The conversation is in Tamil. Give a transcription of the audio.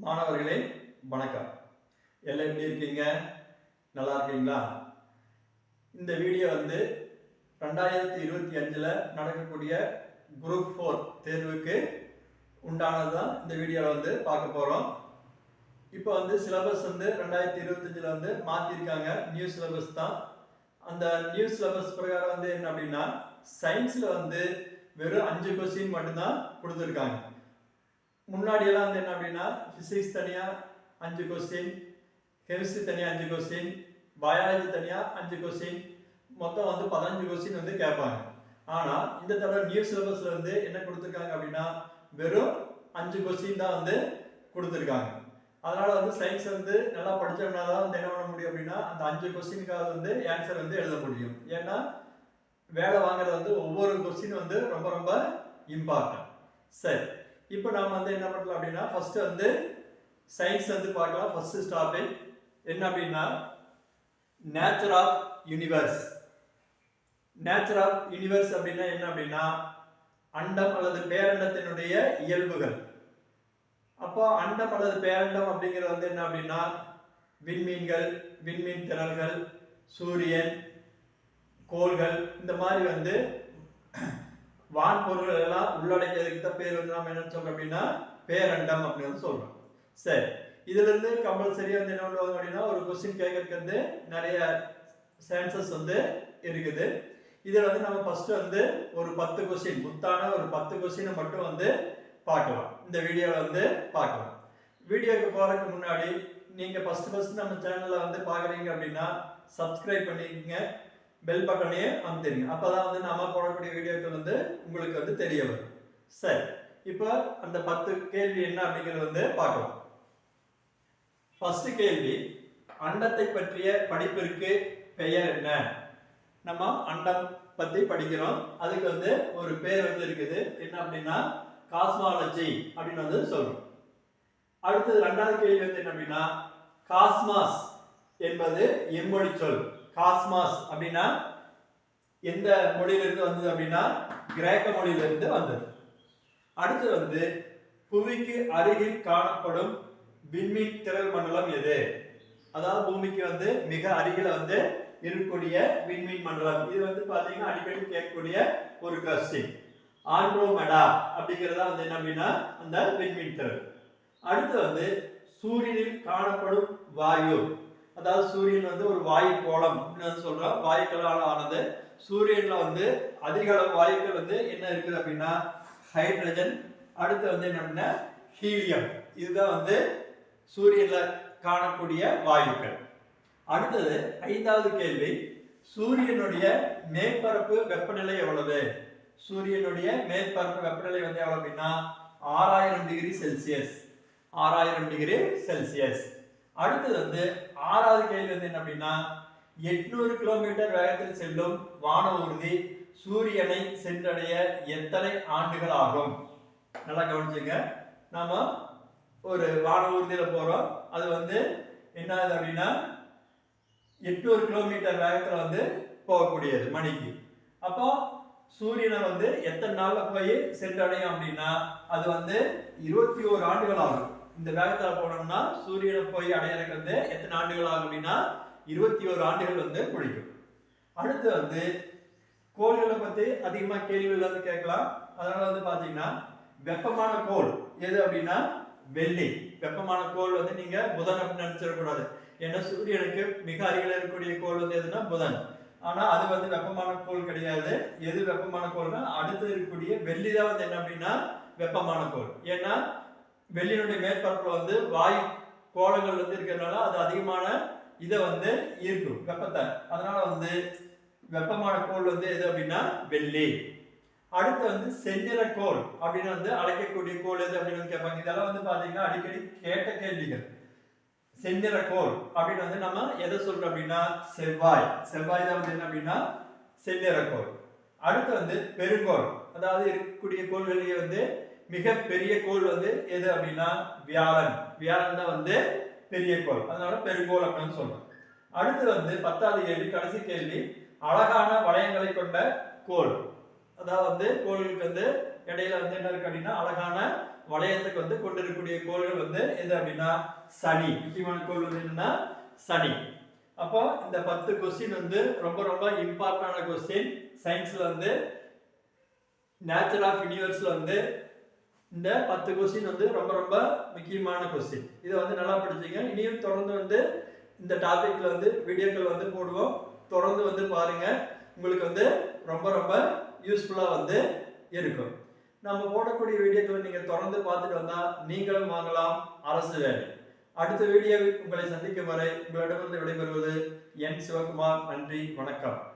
மாணவர்களே வணக்கம். எல்லாம் எப்படி இருக்கீங்க? நல்லா இருக்கீங்களா? இந்த வீடியோ 2025ல நடக்கக்கூடிய குரூப் 4 தேர்வுக்கு உண்டானதுதான் இந்த வீடியோல பார்க்க போறோம். இப்போ சிலபஸ் 2025ல மாத்திருக்காங்க. நியூ சிலபஸ் தான். அந்த நியூ சிலபஸ் பிரகாரம் என்ன அப்படின்னா சயின்ஸ்ல வெறும் 5 क्वेश्चन மட்டும் தான் கொடுத்திருக்காங்க. முன்னாடி எல்லாம் என்ன அப்படின்னா பிசிக்ஸ் தனியா 5 क्वेश्चन, கெமிஸ்ட்ரி தனியா 5 क्वेश्चन, பயாலஜி தனியா 5 क्वेश्चन, மொத்தம் 15 क्वेश्चन கேட்பாங்க. ஆனா இந்த தடவை நியூ சிலபஸ்ல என்ன கொடுத்திருக்காங்க அப்படின்னா வெறும் 5 क्वेश्चन தான் கொடுத்திருக்காங்க. அதனால சயின்ஸ் நல்லா படிச்சோம்னா தான் என்ன பண்ண முடியும் அப்படின்னா அந்த 5 क्वेश्चनக்காக ஆன்சர் எழுத முடியும். ஏன்னா வேலை வாங்குறது ஒவ்வொரு क्वेश्चन ரொம்ப ரொம்ப இம்பார்ட்டன்ட். சரி, இப்போ நாம என்ன பண்ணலாம் அப்படின்னா ஃபர்ஸ்ட் சயின்ஸ் பார்க்கலாம். ஃபர்ஸ்ட் டாபிக் என்ன அப்படின்னா nature of universe. Nature of universe அப்படின்னா என்ன அப்படின்னா அண்டம் அல்லது பேரண்டத்தினுடைய இயல்புகள். அப்போ அண்டம் அல்லது பேரண்டம் அப்படிங்கிறது என்ன அப்படின்னா விண்மீன்கள், விண்மீன் திரள்கள், சூரியன், கோள்கள், இந்த மாதிரி வான்பொருள்கள் எல்லாம் உள்ளடக்கியதுக்கு பேர் நாம என்ன சொல்றோம் அப்படின்னா பேரண்டம் அப்படின்னு சொல்றோம். சரி, இதுல இருந்து கம்பல்சரியா என்ன பண்ணுவாங்க அப்படின்னா ஒரு क्वेश्चन கேட்கறதுக்கு நிறைய சான்சஸ் இருக்குது. இதுல நம்ம ஃபர்ஸ்ட் ஒரு 10 क्वेश्चन முத்தான ஒரு 10 क्वेश्चन மட்டும் பார்க்கலாம். இந்த வீடியோல பார்க்கலாம். வீடியோக்கு போறதுக்கு முன்னாடி நீங்க ஃபர்ஸ்ட் நம்ம சேனல்ல பாக்குறீங்க அப்படின்னா சப்ஸ்கிரைப் பண்ணிக்கங்க, பெல் பட்டனையே அமுத்திடுங்க. அப்பதான் நாம போடக்கூடிய வீடியோக்கள் உங்களுக்கு தெரிய வரும். சரி, இப்போ அந்த 10 கேள்வி என்ன அப்படிங்கறது பார்க்கலாம். ஃபர்ஸ்ட் கேள்வி, அண்டத்தை பற்றிய படிப்பிற்கு பெயர் என்ன? நம்ம அண்டம் பத்தி படிக்கிறோம். அதுக்கு ஒரு பேர் இருக்குது. என்ன அப்படின்னா காஸ்மாலஜி அப்படின்னு சொல்றோம். அடுத்தது இரண்டாவது கேள்வி என்ன அப்படின்னா காஸ்மாஸ் என்பது எம்மொழி சொல். காஸ்மாஸ் அப்படின்னா எந்த மொழியிலிருந்து வந்தது அப்படின்னா கிரேக்க மொழியிலிருந்து வந்தது. அடுத்து புவிக்கு அருகில் காணப்படும் விண்மீன் திரள் மண்டலம் எது? அதாவது பூமிக்கு மிக அருகில் இருக்கக்கூடிய விண்மீன் மண்டலம். இது பாத்தீங்கன்னா அடிக்கடி கேட்கக்கூடிய ஒரு கொஸ்டின். ஆண்ட்ரோமெடா அப்படிங்கறதா என்ன அப்படின்னா அந்த விண்மீன் திரள். அடுத்து சூரியனில் காணப்படும் வாயு. அதாவது சூரியன் ஒரு வாயு கோளம் அப்படின்னு சொல்றோம். வாயுக்களால் ஆனது. சூரியன்ல அதிக அளவு வாயுக்கள் என்ன இருக்குது அப்படின்னா ஹைட்ரஜன். அடுத்து என்ன அப்படின்னா ஹீலியம். இதுதான் சூரியன்ல காணக்கூடிய வாயுக்கள். அடுத்தது ஐந்தாவது கேள்வி, சூரியனுடைய மேற்பரப்பு வெப்பநிலை எவ்வளவு? சூரியனுடைய மேற்பரப்பு வெப்பநிலை எவ்வளவு அப்படின்னா 6000 டிகிரி செல்சியஸ். 6000 degree Celsius. அடுத்தது ஆறாவது கேள்வி என்ன அப்படின்னா 800 கிலோமீட்டர் வேகத்தில் செல்லும் வான ஊர்தி சூரியனை சென்றடைய எத்தனை ஆண்டுகள் ஆகும்? நல்லா கவனிச்சுங்க. நாம ஒரு வான ஊர்தியில போறோம். அது என்ன அப்படின்னா 800 கிலோமீட்டர் வேகத்துல போகக்கூடியது மணிக்கு. அப்போ சூரியனை எத்தனை நாள்ல போய் சென்றடையும் அப்படின்னா அது 21 ஆண்டுகள் ஆகும். இந்த வேகத்துல போனோம்னா சூரியனை போய் அடையறதுக்கு எத்தனை ஆண்டுகள் ஆகும் அப்படின்னா 21 ஆண்டுகள் பிடிக்கும். அடுத்து கோள்களை பத்தி அதிகமா கேள்விகள் கேட்கலாம். அதனால பாத்தீங்கன்னா வெப்பமான கோள் எது அப்படின்னா வெள்ளி. வெப்பமான கோள் நீங்க புதன் அப்படின்னு நினைச்சிடக்கூடாது. ஏன்னா சூரியனுக்கு மிக அருகில் இருக்கக்கூடிய கோள் எதுனா புதன். ஆனா அது வெப்பமான கோள் கிடையாது. எது வெப்பமான கோள்னா அடுத்து இருக்கக்கூடிய வெள்ளி தான் என்ன அப்படின்னா வெப்பமான கோள். ஏன்னா வெள்ளியினுடைய மேற்பரப்புல வாயு கோளங்கள் இருக்கிறதுனால அது அதிகமான இதை ஈர்க்கும் வெப்பத்தை. அதனால வெப்பமான கோள் எது அப்படின்னா வெள்ளி. அடுத்து செந்நிற கோள் அப்படின்னு அழைக்கக்கூடிய கோள் எது அப்படின்னு கேட்பாங்க. இதெல்லாம் பாத்தீங்கன்னா அடிக்கடி கேட்ட கேள்விகள். செந்நிற கோள் அப்படின்னு நம்ம எதை சொல்றோம் அப்படின்னா செவ்வாய். செவ்வாய் தான் என்ன அப்படின்னா செந்நிற கோள். அடுத்து பெருங்கோள். அதாவது இருக்கக்கூடிய கோள்களிலேயே மிக பெரிய கோள் எது அப்படின்னா வியாழன். வியாழன் தான் பெரிய கோள். அதனால பெருங்கோள் அப்படின்னு சொல்றோம். அடுத்து 10வது கேள்வி, கடைசி கேள்வி, அழகான வளையங்களை கொண்ட கோள். அதாவது கோள்களுக்கு இடையில என்ன இருக்கு அப்படின்னா அழகான வளையத்துக்கு வந்து கொண்டிருக்கக்கூடிய கோள்கள் வந்து எது அப்படின்னா சனி. முக்கியமான கோள் வந்து என்னன்னா சனி. அப்போ இந்த 10 கொஸ்டின் வந்து ரொம்ப ரொம்ப இம்பார்ட்டன்டான கொஸ்டின். சயின்ஸ்ல வந்து நேச்சர் ஆஃப் யூனிவர்ஸ்ல வந்து இந்த 10 கொஸ்டின் வந்து ரொம்ப ரொம்ப முக்கியமான கொஸ்டின். இதை வந்து நல்லா படிச்சுங்க. இனியும் தொடர்ந்து வந்து இந்த டாபிக்ல வந்து வீடியோக்கள் வந்து போடுவோம். தொடர்ந்து வந்து பாருங்க. உங்களுக்கு வந்து ரொம்ப ரொம்ப யூஸ்ஃபுல்லா வந்து இருக்கும். நம்ம போடக்கூடிய வீடியோக்களை நீங்க தொடர்ந்து பார்த்துட்டு வந்தா நீங்களும் வாங்கலாம் அரசு வேலை. அடுத்த வீடியோவில் உங்களை சந்திக்கும் வரை உங்களிடமிருந்து விடைபெறுவது என் சிவகுமார். நன்றி, வணக்கம்.